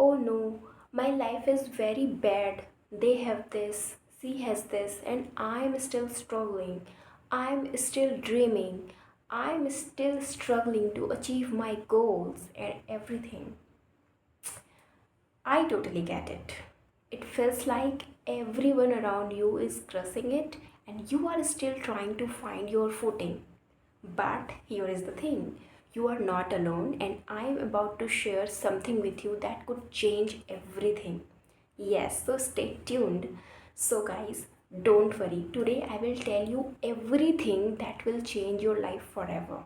Oh no, my life is very bad. They have this, she has this, and I'm still struggling. I'm still dreaming. I'm still struggling to achieve my goals and everything. I totally get it. It feels like everyone around you is crushing it and you are still trying to find your footing. But here is the thing, you are not alone, and I am about to share something with you that could change everything. Yes, so stay tuned. So, guys, don't worry. Today I will tell you everything that will change your life forever.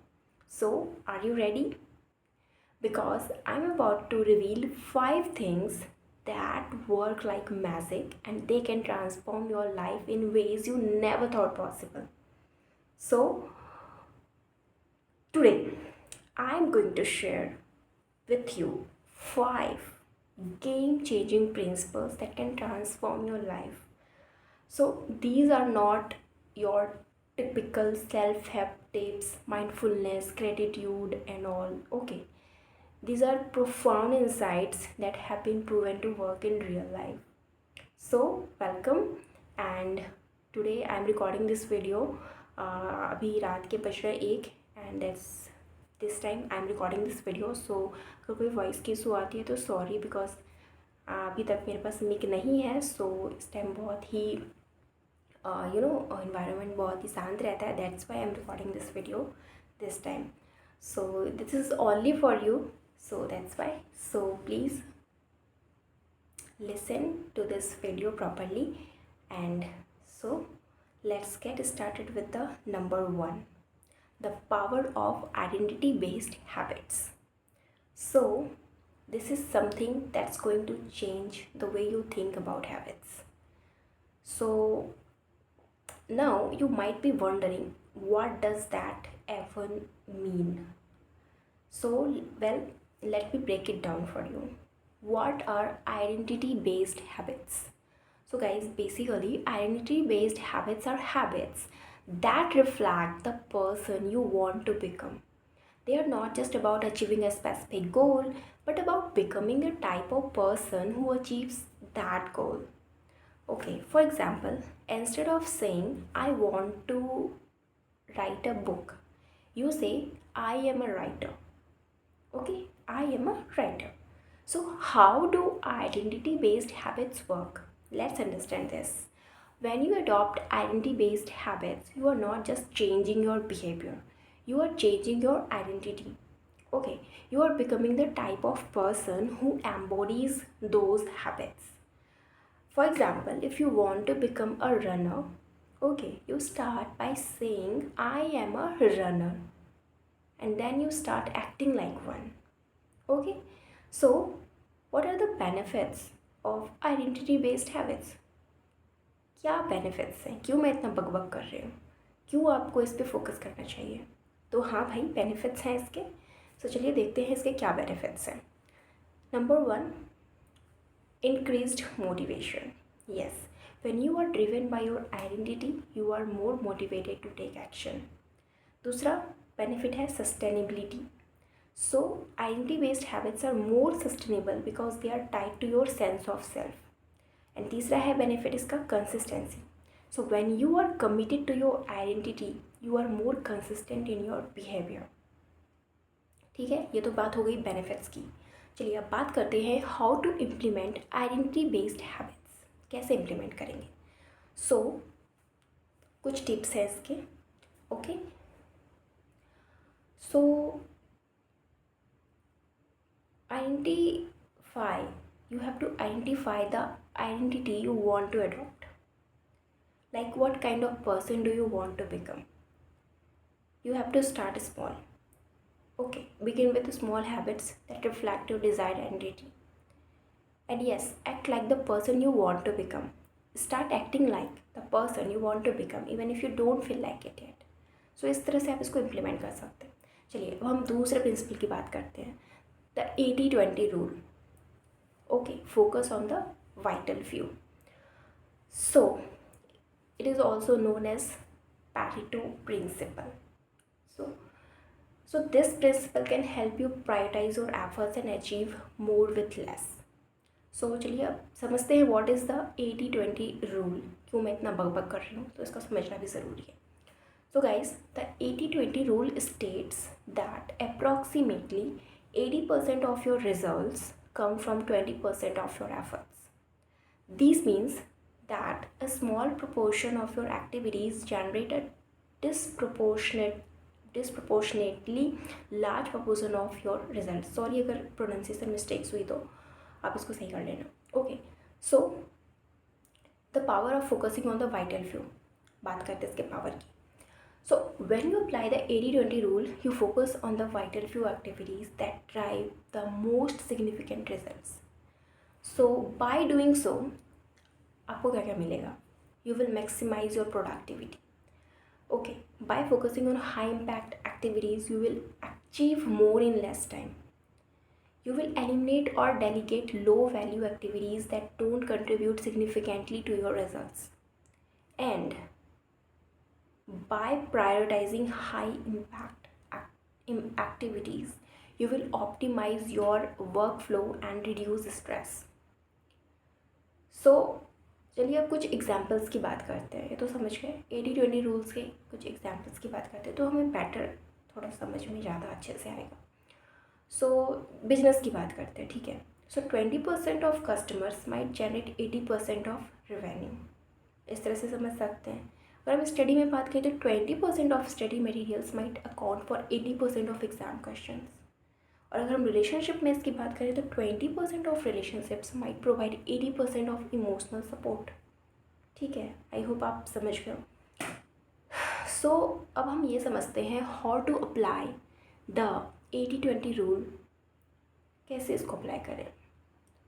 So, are you ready? Because I'm about to reveal 5 things that work like magic and they can transform your life in ways you never thought possible. So, today I'm going to share with you 5 game changing principles that can transform your life. So, these are not your typical self help tips, mindfulness, gratitude, and all. Okay, these are profound insights that have been proven to work in real life. So, welcome, and today I am recording this video. अभी रात के बज रहे 1 and that's this time I am recording this video. So अगर कोई voice की issue आती है तो सॉरी, बिकॉज अभी तक मेरे पास मिक नहीं है. सो इस टाइम बहुत ही इन्वायरमेंट बहुत ही शांत रहता है. That's why I am recording this video this time. So this is only for you. So that's why. So please listen to this video properly. And so let's get started with the number 1, the power of identity based habits. So this is something that's going to change the way you think about habits. So now you might be wondering, what does that even mean? So, well, let me break it down for you. What are identity based habits? So, guys, basically, identity based habits are habits that reflect the person you want to become. They are not just about achieving a specific goal, but about becoming the type of person who achieves that goal. Okay, for example, instead of saying, I want to write a book, you say, I am a writer. Okay, I am a writer. So how do identity based habits work? Let's understand this. When you adopt identity based habits, you are not just changing your behavior, you are changing your identity. Okay, you are becoming the type of person who embodies those habits. For example, if you want to become a runner, okay, you start by saying, I am a runner, and then you start acting like one. Okay, so what are the benefits of identity based habits? क्या benefits हैं? क्यों मैं इतना बकबक कर रही हूँ? क्यों आपको इस पे फोकस करना चाहिए? तो हाँ भाई, बेनिफिट्स हैं इसके. सो चलिए देखते हैं इसके क्या बेनिफिट्स हैं. Number 1, increased motivation. Yes, when you are driven by your identity, you are more motivated to take action. दूसरा बेनिफिट है sustainability. So, identity based habits are more sustainable because they are tied to your sense of self. And तीसरा है benefit इसका consistency. So, when you are committed to your identity, you are more consistent in your behavior. ठीक है, ये तो बात हो गई benefits की. चलिए अब बात करते हैं how to implement identity based habits. कैसे इम्प्लीमेंट करेंगे? So, कुछ टिप्स हैं इसके. Okay, so identify, you have to identify the identity you want to adopt. Like, what kind of person do you want to become? You have to start small. Okay, begin with small habits that reflect your desired identity. And yes, act like the person you want to become. Start acting like the person you want to become even if you don't feel like it yet. So इस तरह से आप इसको implement कर सकते हैं. चलिए अब हम दूसरे प्रिंसिपल की बात करते हैं, the 80-20 rule. Okay, focus on the vital few. So it is also known as Pareto principle. So this principle can help you prioritize your efforts and achieve more with less. सो चलिए अब समझते हैं what is the 80-20 rule, क्यों मैं इतना बकबक कर रही हूँ, तो इसका समझना भी ज़रूरी है. So guys, the 80-20 rule states that approximately 80% of your results come from 20% of your efforts. This means that a small proportion of your activities generate a disproportionately large proportion of your results. Sorry अगर pronunciation mistakes हुई तो आप इसको सही कर लेना. Okay, so the power of focusing on the vital few. बात करते हैं इसके पावर की. So when you apply the 80-20 rule, you focus on the vital few activities that drive the most significant results. So by doing so, आपको क्या क्या मिलेगा? You will maximize your productivity. Okay, by focusing on high impact activities, you will achieve more in less time. You will eliminate or delegate low value activities that don't contribute significantly to your results. And by prioritizing high impact activities, you will optimize your workflow and reduce stress. So चलिए अब कुछ examples की बात करते हैं. ये तो समझ गए 80-20 रूल्स के कुछ एग्जाम्पल्स की बात करते हैं तो हमें बेटर थोड़ा समझ में ज़्यादा अच्छे से आएगा. सो बिजनेस की बात करते हैं, ठीक है. सो 20% of customers might generate 80% of revenue. इस तरह से समझ सकते हैं. अगर हम स्टडी में बात करें तो 20% of study materials might account for 80% of exam question. और अगर हम रिलेशनशिप में इसकी बात करें तो 20% of relationships might provide 80% of emotional support. ठीक है, आई होप आप समझ गए. सो अब हम ये समझते हैं how to apply the 80-20 rule, कैसे इसको अप्लाई करें.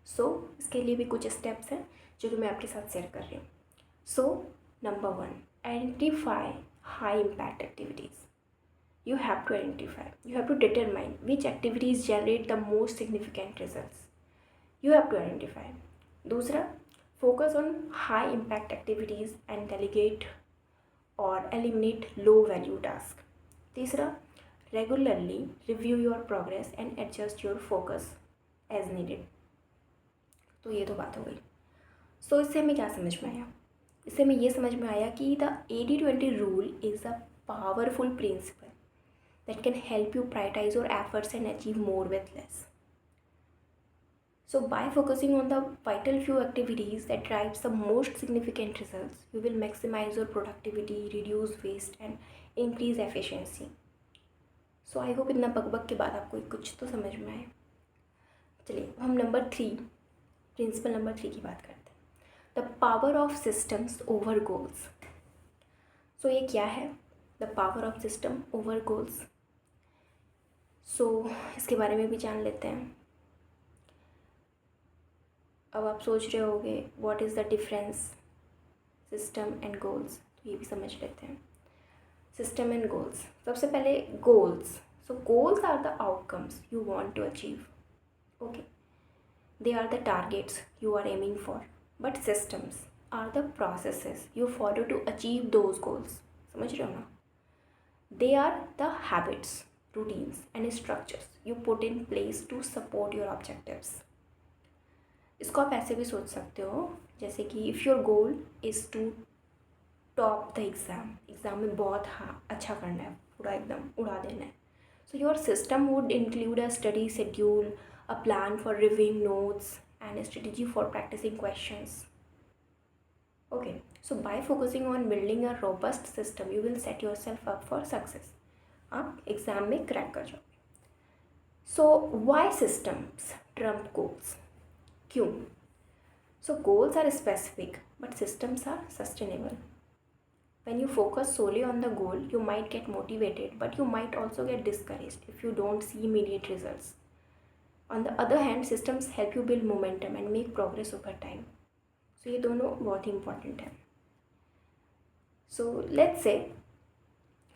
सो इसके लिए भी कुछ स्टेप्स हैं जो कि मैं आपके साथ शेयर कर रही हूँ. So number 1, identify high impact activities. You have to determine which activities generate the most significant results. You have to identify. दूसरा, focus on high impact activities and delegate or eliminate low value tasks. तीसरा, regularly review your progress and adjust your focus as needed. तो ये तो बात हो गई. सो इससे हमें क्या समझ में आया? इससे हमें ये समझ में आया कि the 80-20 rule is a powerful principle that can help you prioritize your efforts and achieve more with less. So by focusing on the vital few activities that drives the most significant results, you will maximize your productivity, reduce waste and increase efficiency. So I hope इतना बकबक के बाद आपको कुछ तो समझ में आए. चलिए हम नंबर 3, प्रिंसिपल नंबर 3 की बात करते हैं. The power of systems over goals. So ये क्या है? The power of system over goals. So इसके बारे में भी जान लेते हैं. अब आप सोच रहे होंगे what is the difference system and goals, तो ये भी समझ लेते हैं. System and goals. सबसे पहले goals. So goals are the outcomes you want to achieve. Okay, they are the targets you are aiming for. But systems are the processes you follow to achieve those goals. समझ रहे हो ना? They are the habits, routines and structures you put in place to support your objectives. इसको आप ऐसे भी सोच सकते हो जैसे कि if your goal is to top the exam में बहुत अच्छा करना है, पूरा एकदम उड़ा देना है. So your system would include a study schedule, a plan for reviewing notes and strategy for practicing questions. Okay, so by focusing on building a robust system you will set yourself up for success. आप exam में crack कर जाओगे. So why systems trump goals? क्यों? So goals are specific but systems are sustainable. When you focus solely on the goal, you might get motivated, but you might also get discouraged if you don't see immediate results. On the other hand, systems help you build momentum and make progress over time. So ये दोनों बहुत ही important है. So let's say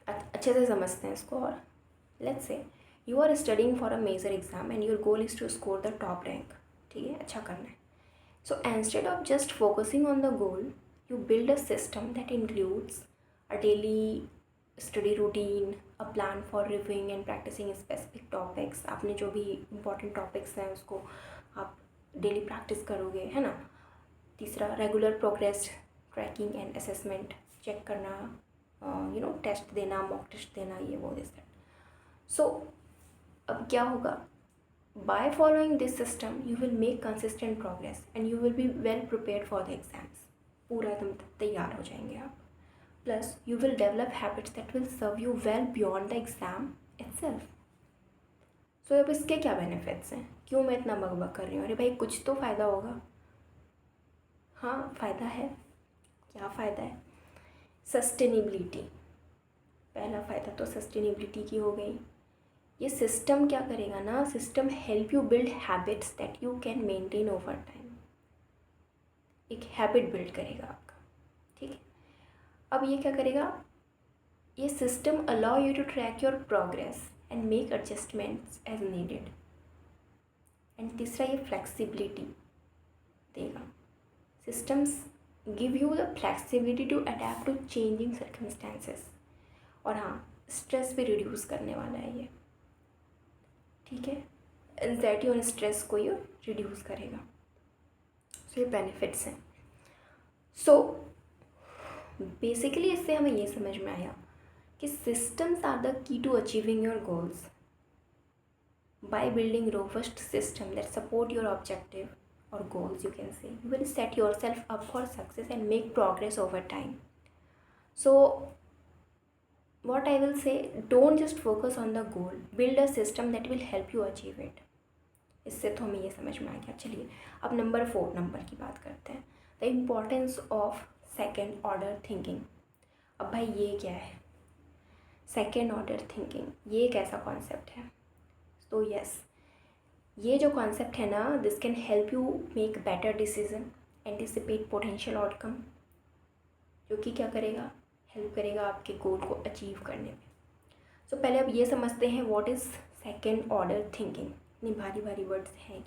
अच्छे से समझते हैं इसको. और let's say you are studying for a major exam and your goal is to score the top rank. ठीक है, अच्छा करना है. So instead of just focusing on the goal, you build a system that includes a daily study routine, a plan for revising and practicing specific topics. आपने जो भी important topics हैं उसको आप डेली प्रैक्टिस करोगे, है ना। तीसरा, regular progress tracking and assessment, check करना, टेस्ट देना, मॉक टेस्ट देना, ये वो दिस दैट। सो अब क्या होगा, by following this system you will make consistent progress and you will be well prepared for the exams. पूरा एकदम तैयार हो जाएंगे आप। Plus you will develop habits that will serve you well beyond the exam itself. So अब इसके क्या benefits हैं, क्यों मैं इतना बकबक कर रही हूँ? अरे भाई कुछ तो फ़ायदा होगा। हाँ फ़ायदा है। क्या फ़ायदा है? सस्टेनेबिलिटी। पहला फ़ायदा तो सस्टेनेबिलिटी की हो गई। ये सिस्टम क्या करेगा ना, system help you build habits that you can maintain over time. एक हैबिट बिल्ड करेगा आपका, ठीक है। अब ये क्या करेगा, ये system allow you to track your progress and make adjustments as needed. And तीसरा, ये फ्लेक्सिबिलिटी देगा। Systems give you the flexibility to adapt to changing circumstances. और हाँ, स्ट्रेस भी रिड्यूस करने वाला है ये, ठीक है। एंजाइटी और स्ट्रेस को ये रिड्यूस करेगा। सो ये बेनिफिट्स हैं। सो बेसिकली इससे हमें ये समझ में आया कि systems are the key to achieving your goals. By building robust system that support your objective or goals, you can say, you will set yourself up for success and make progress over time. So what I will say, don't just focus on the goal, build a system that will help you achieve it. इससे तो हमें ये समझ में आ गया। चलिए अब number 4 number की बात करते हैं, the importance of second order thinking. अब भाई ये क्या है सेकेंड ऑर्डर थिंकिंग? ये एक ऐसा कॉन्सेप्ट है। तो यस, ये जो कॉन्सेप्ट है ना, this can help you make better decision, anticipate potential outcome, जो कि क्या करेगा, हेल्प करेगा आपके गोल को अचीव करने में। सो पहले अब ये समझते हैं what is second order thinking. इतनी भारी भारी वर्ड्स हैं।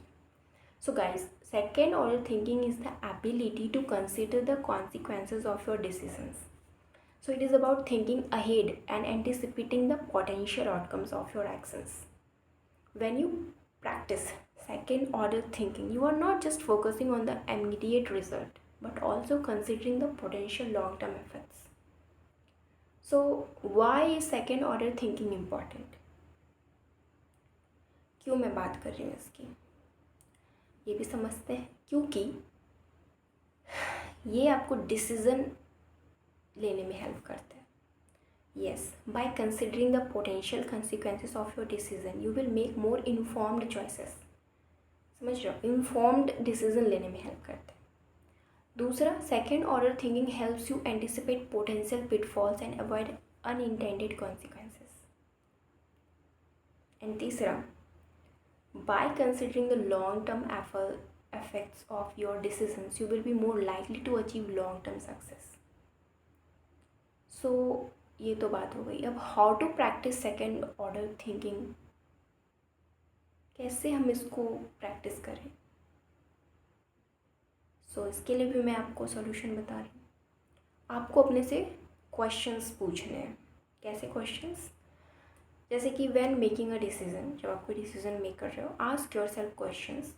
So guys, second order thinking is the ability to consider the consequences of your decisions. So it is about thinking ahead and anticipating the potential outcomes of your actions. When you practice second order thinking, you are not just focusing on the immediate result, but also considering the potential long term effects. So why is second order thinking important? क्यों मैं बात कर रही हूँ इसकी, ये भी समझते हैं। क्योंकि ये आपको डिसीज़न लेने में हेल्प करता है। Yes, by considering the potential consequences of your decision, you will make more informed choices. समझ रहे हो, इन्फॉर्म्ड डिसीजन लेने में हेल्प करते हैं। दूसरा, second order thinking helps you anticipate potential pitfalls and avoid unintended consequences. And तीसरा, by considering the long term effects of your decisions, you will be more likely to achieve long term success. So ये तो बात हो गई। अब how to practice second order thinking, कैसे हम इसको प्रैक्टिस करें? सो इसके लिए भी मैं आपको सॉल्यूशन बता रही हूँ। आपको अपने से क्वेश्चंस पूछने हैं। कैसे क्वेश्चंस? जैसे कि व्हेन मेकिंग अ डिसीजन, जब आप कोई डिसीजन मेक कर रहे हो, ask yourself questions,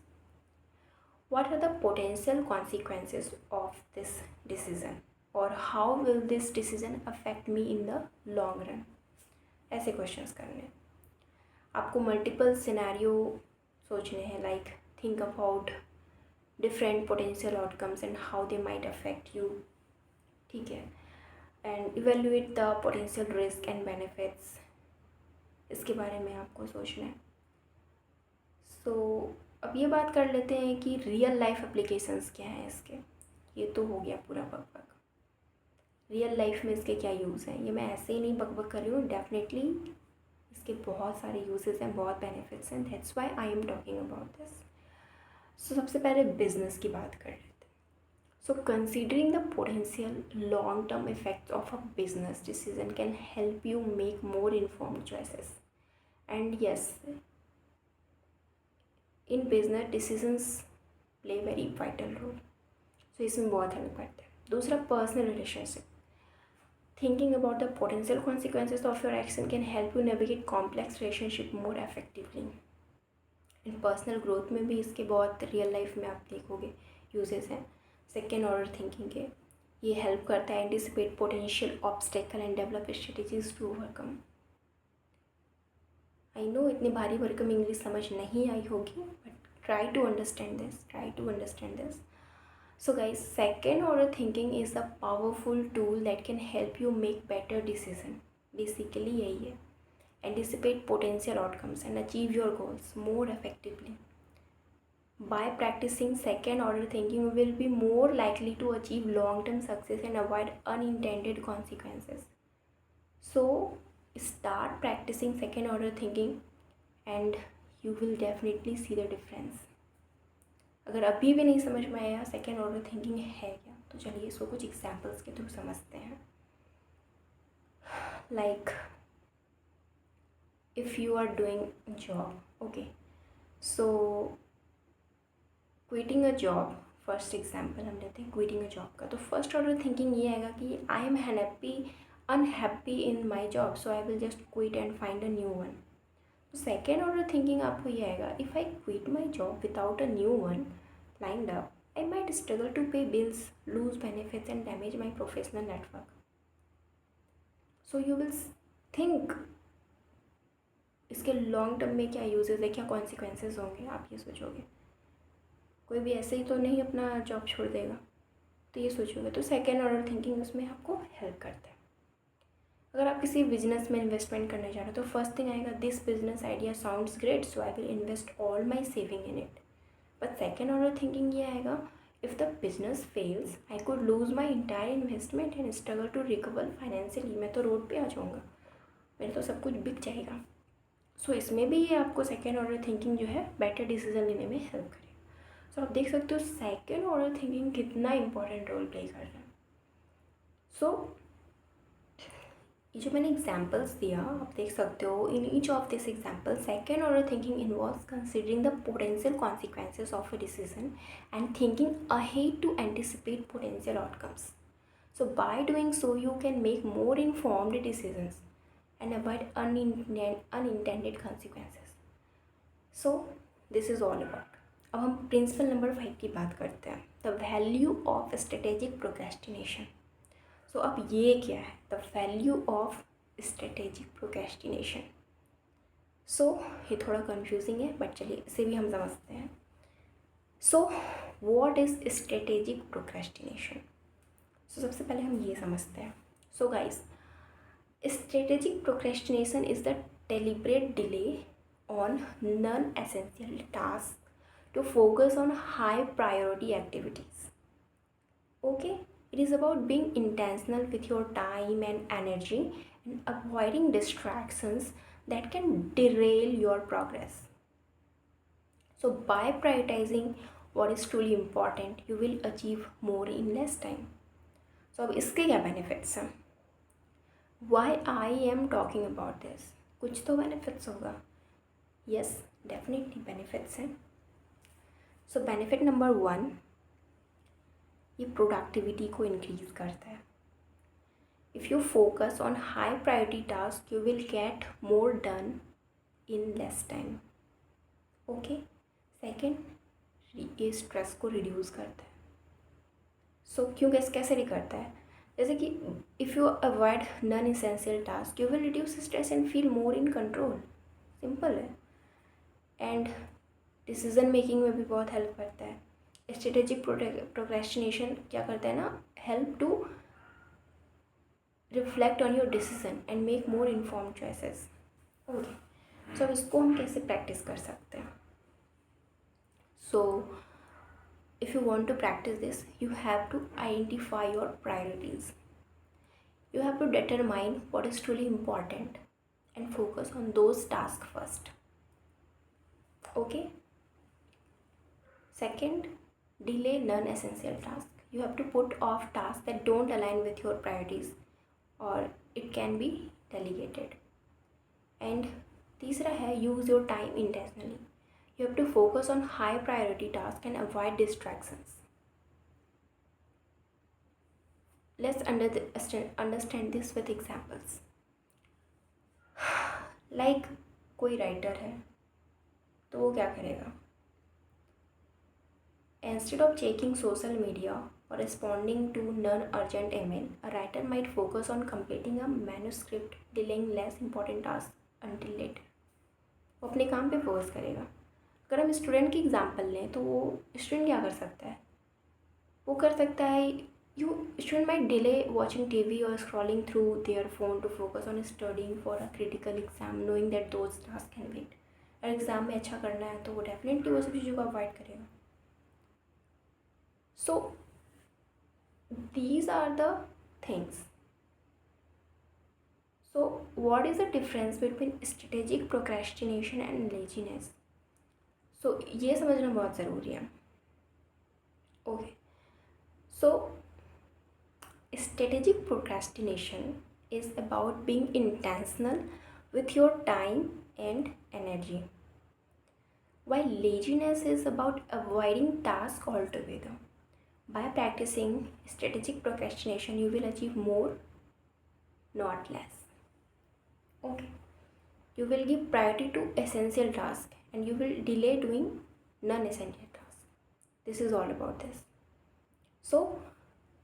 what are the potential consequences of this decision और how will this decision affect me in the long run. ऐसे क्वेश्चंस करने। आपको मल्टीपल सिनेरियो सोचने हैं, like think about different potential outcomes and how they might affect you, ठीक है। And evaluate the potential risk and benefits, इसके बारे में आपको सोचना है। सो अब ये बात कर लेते हैं कि रियल लाइफ एप्लीकेशंस क्या हैं इसके। ये तो हो गया पूरा बकबक। रियल लाइफ में इसके क्या यूज़ हैं, ये मैं ऐसे ही नहीं बकबक कर रही हूँ। डेफिनेटली इसके बहुत सारे यूजेस हैं, बहुत बेनिफिट्स हैं, that's why I am talking about this. So सबसे पहले बिजनेस की बात कर लेते हैं। So considering the potential long term effects of a business decision can help you make more informed choices. And yes, in business decisions play very vital role. So इसमें बहुत help करते हैं। दूसरा, personal relationship. Thinking about the potential consequences of your action can help you navigate complex relationship more effectively. In personal growth में भी इसके बहुत real life में आप देखोगे यूजेस हैं सेकेंड ऑर्डर थिंकिंग के। ये हेल्प करता है anticipate potential obstacle and develop strategies to overcome. I know इतनी भारी भरकम इंग्लिश समझ नहीं आई होगी, but try to understand this. So guys, second order thinking is a powerful tool that can help you make better decision. Basically यही है, anticipate potential outcomes and achieve your goals more effectively. By practicing second order thinking, you will be more likely to achieve long term success and avoid unintended consequences. So start practicing second order thinking and you will definitely see the difference. अगर अभी भी नहीं समझ में आया second order thinking है क्या, तो चलिए इसको कुछ एग्जांपल्स के थ्रू समझते हैं। Like if you are doing job, okay, so quitting a job, first example हम लेते हैं क्विटिंग अ जॉब का। तो फर्स्ट ऑर्डर थिंकिंग ये आएगा कि I am unhappy in my job, so I will just quit and find a new one. तो second order thinking आपको ये आएगा, if I quit my job without a new one lined up, I might struggle to pay bills, lose benefits and damage my professional network. So you will think इसके long term में क्या uses है, क्या consequences होंगे, आप ये सोचोगे। कोई भी ऐसे ही तो नहीं अपना जॉब छोड़ देगा, तो ये सोचोगे। तो सेकेंड ऑर्डर थिंकिंग उसमें आपको हेल्प करता है। अगर आप किसी बिजनेस में इन्वेस्टमेंट करने जा रहे हो तो फर्स्ट थिंग आएगा, this business idea sounds great, so I will invest all my saving in it. But second order thinking ये आएगा, if the business fails I could lose my entire investment and struggle to recover financially. मैं तो road पे आ जाऊँगा, मेरे तो सब कुछ बिक जाएगा। सो इसमें भी ये आपको सेकेंड ऑर्डर थिंकिंग जो है बेटर डिसीजन लेने में हेल्प करेगा। सो आप देख सकते हो सेकेंड ऑर्डर थिंकिंग कितना इंपॉर्टेंट रोल प्ले कर रहा है। सो ये जो मैंने एग्जाम्पल्स दिया आप देख सकते हो, in each of this example second order thinking involves considering the potential consequences of a decision and thinking ahead to anticipate potential outcomes. So by doing so you can make more informed decisions and avoid unintended consequences. So this is all about. अब हम principle number 5 की बात करते हैं, the value of strategic procrastination. So अब ये क्या है, the value of strategic procrastination. सो ये थोड़ा कंफ्यूजिंग है, बट चलिए इसे भी हम समझते हैं। So what is strategic procrastination? So सबसे पहले हम ये समझते हैं। So guys, strategic procrastination is the deliberate delay on non essential task to focus on high priority activities. Okay, it is about being intentional with your time and energy and avoiding distractions that can derail your progress. So by prioritizing what is truly important, you will achieve more in less time. So अब इसके क्या benefits हैं? Why I am talking about this? कुछ तो benefits होगा. Yes, definitely benefits हैं. So benefit number 1, ये productivity को इंक्रीज़ करता है। If you focus on high priority task you will get more done in less time. Okay, second, ये stress को रिड्यूस करता है। सो क्यों कैसे करता है? जैसे कि if you avoid non essential task you will reduce stress and feel more in control. Simple है। एंड डिसीजन मेकिंग में भी बहुत हेल्प करता है। स्ट्रेटेजिक प्रोक्रेस्टिनेशन क्या करता है ना, help to reflect on your decision and make more informed choices. Okay, so अब इसको हम कैसे प्रैक्टिस कर सकते हैं? So if you want to practice this you have to identify your priorities. You have to determine what is truly important and focus on those task first. Okay, second, delay non-essential tasks. You have to put off tasks that don't align with your priorities or it can be delegated. And तीसरा है, use your time intentionally. You have to focus on high priority tasks and avoid distractions. Let's understand this with examples. Like कोई writer है, तो वो क्या करेगा? Instead of checking social media or responding to non-urgent email, a writer might focus on completing a manuscript, delaying less important tasks until later. वो अपने काम पे फोकस करेगा. अगर हम स्टूडेंट की एग्जांपल लें तो वो स्टूडेंट क्या कर सकता है? वो कर सकता है, student might delay watching TV or scrolling through their phone to focus on studying for a critical exam, knowing that those tasks can wait. अगर एग्ज़ाम में अच्छा करना है तो वो डेफिनेटली वो सब चीज़ों को अवॉइड करेगा. So these are the things. So what is the difference between strategic procrastination and laziness? So ये समझना बहुत ज़रूरी है. Okay. So strategic procrastination is about being intentional with your time and energy, while laziness is about avoiding tasks altogether. By practicing strategic procrastination, you will achieve more, not less. Okay. You will give priority to essential tasks and you will delay doing non-essential tasks. This is all about this. So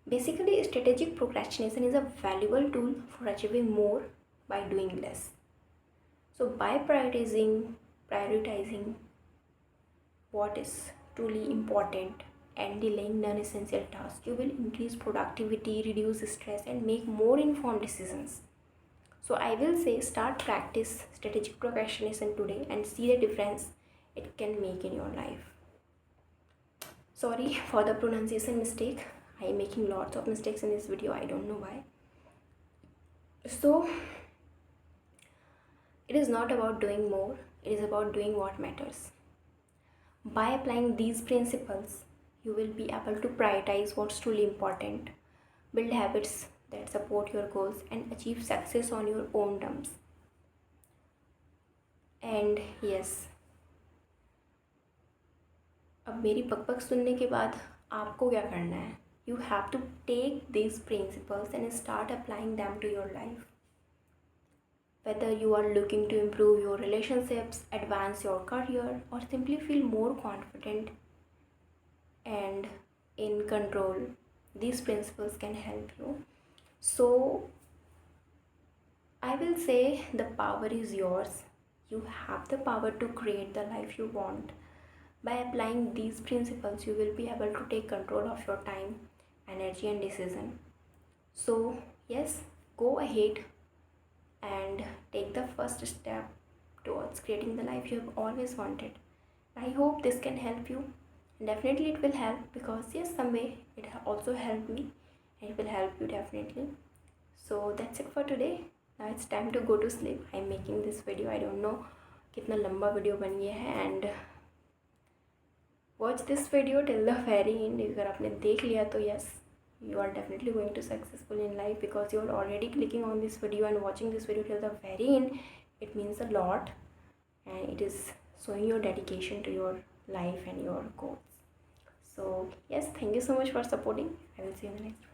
basically, strategic procrastination is a valuable tool for achieving more by doing less. So by prioritizing what is truly important and delaying non-essential tasks, you will increase productivity, reduce stress, and make more informed decisions. So I will say start practice strategic procrastination today and see the difference it can make in your life. Sorry for the pronunciation mistake. I am making lots of mistakes in this video. I don't know why. So it is not about doing more. It is about doing what matters. By applying these principles, you will be able to prioritize what's truly important, build habits that support your goals, and achieve success on your own terms. And yes, अब मेरी पकपक सुनने के बाद आपको क्या करना है? You have to take these principles and start applying them to your life. Whether you are looking to improve your relationships, advance your career, or simply feel more confident and in control, these principles can help you. So I will say the power is yours. You have the power to create the life you want. By applying these principles, you will be able to take control of your time, energy, and decision. So yes, go ahead and take the first step towards creating the life you have always wanted. I hope this can help you. Definitely it will help, because yes, some way it also helped me and it will help you definitely. So that's it for today. Now it's time to go to sleep. I'm making this video, I don't know कितना लंबा video बन गया है, and watch this video till the very end. अगर आपने देख लिया तो yes, you are definitely going to successful in life, because you are already clicking on this video and watching this video till the very end. It means a lot and it is showing your dedication to your life and your goals. So yes, thank you so much for supporting. I will see you in the next video.